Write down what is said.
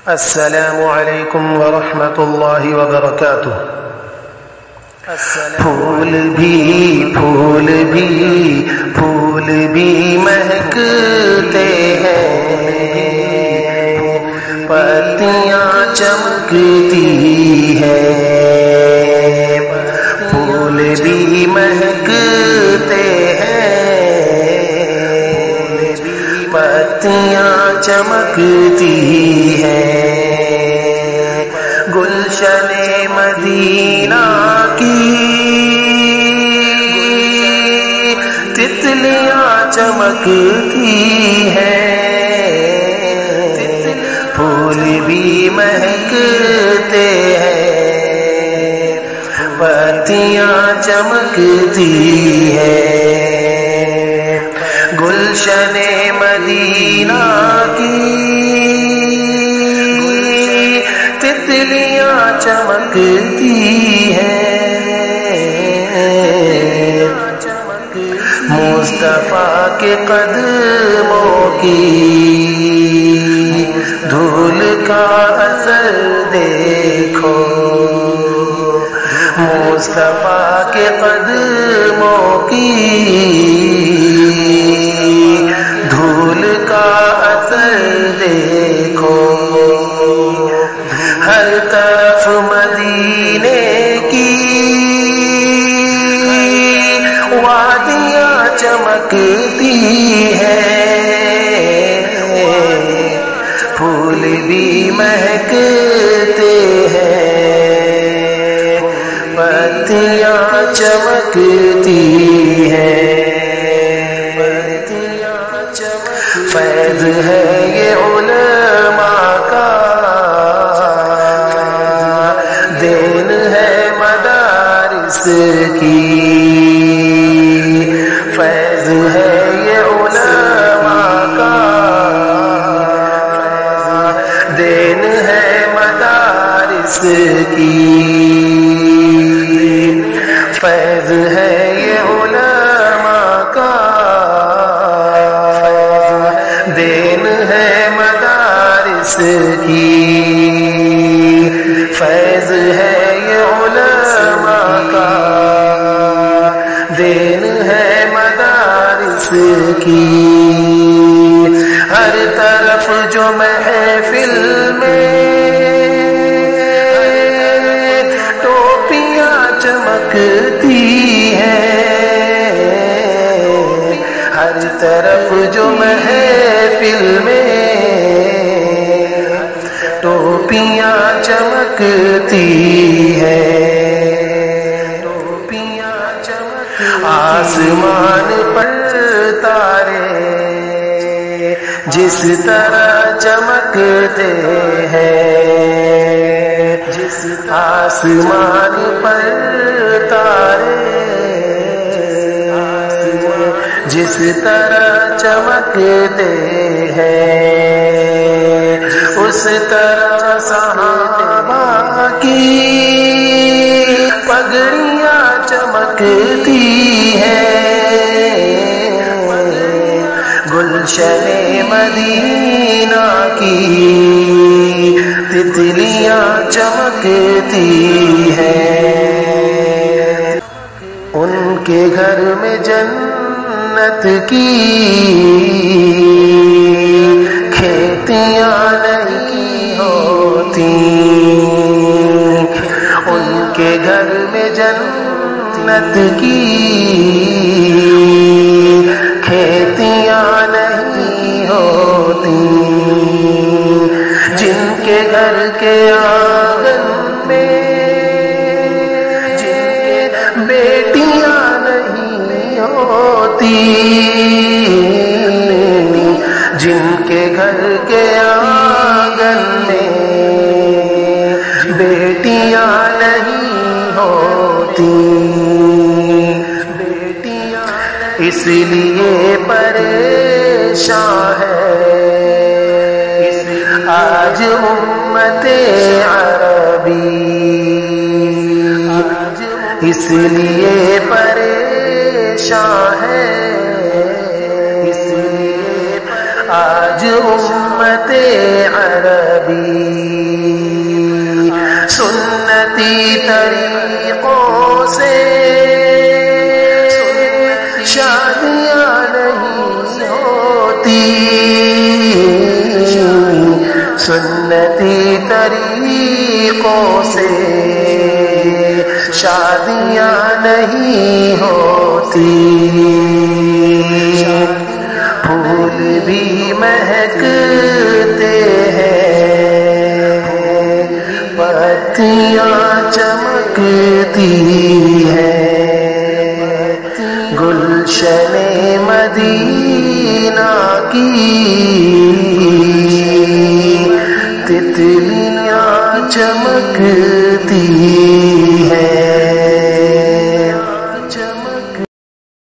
السلام علیکم ورحمۃ اللہ وبرکاتہ۔ پھول بھی مہکتے ہیں، پتیاں چمکتی ہیں، پھول بھی مہکتے ہیں، پتیاں چمکتی ہیں، گلشن مدینہ کی تتلیاں چمکتی ہیں، پھول بھی مہکتے ہیں، پتیاں چمکتی ہیں، گلشن مدینہ کی تتلیاں چمکتی ہیں، مصطفیٰ کے قدموں کی دھول کا اثر دیکھو، مصطفیٰ کے قدموں کی دھول کا اثر دیکھو، ہر طرف مدینے کی وادیاں چمکتی ہیں، پھول بھی مہکتے ہیں، پتیاں چمکتی ہیں، فیض ہے یہ علماء کا، دین ہے مدارس کی، فیض ہے یہ علماء کا، دین ہے مدارس کی، فیض ہے یہ علماء کا، دین ہے مدارس کی، فیض ہے یہ علماء کا، دین ہے مدارس کی، ہر طرف جو محفل میں ٹوپیاں چمکتی ہیں، ہر طرف جو محفل میں ٹوپیاں چمکتی ہیں، آسمان پر تارے جس طرح چمکتے ہیں، آسمان پر تارے جس طرح چمکتے ہیں، اس طرح صحابہ کی پگڑیاں چمکتی ہیں، گلشن مدینہ کی تتلیاں چمکتی ہیں، ان کے گھر میں جنت کی کھیتیاں نہیں ہوتی، ان کے گھر میں جنت کی کھیتیاں نہیں ہوتی، جن کے گھر کے آنگن میں جن کے بیٹیاں نہیں ہوتی، جن کے گھر کے آنگن میں بیٹیاں نہیں ہوتی، اس لیے پریشان ہے آج امت عربی، اس لیے پریشان ہے آج امت عربی، نبی سنتی طریقوں سے شادیاں نہیں ہوتی سنتی طریقوں سے شادیاں نہیں ہوتی پھول بھی مہکتے ہیں پتیاں چمکتی ہیں گلشن مدینہ کی تتلیاں چمکتی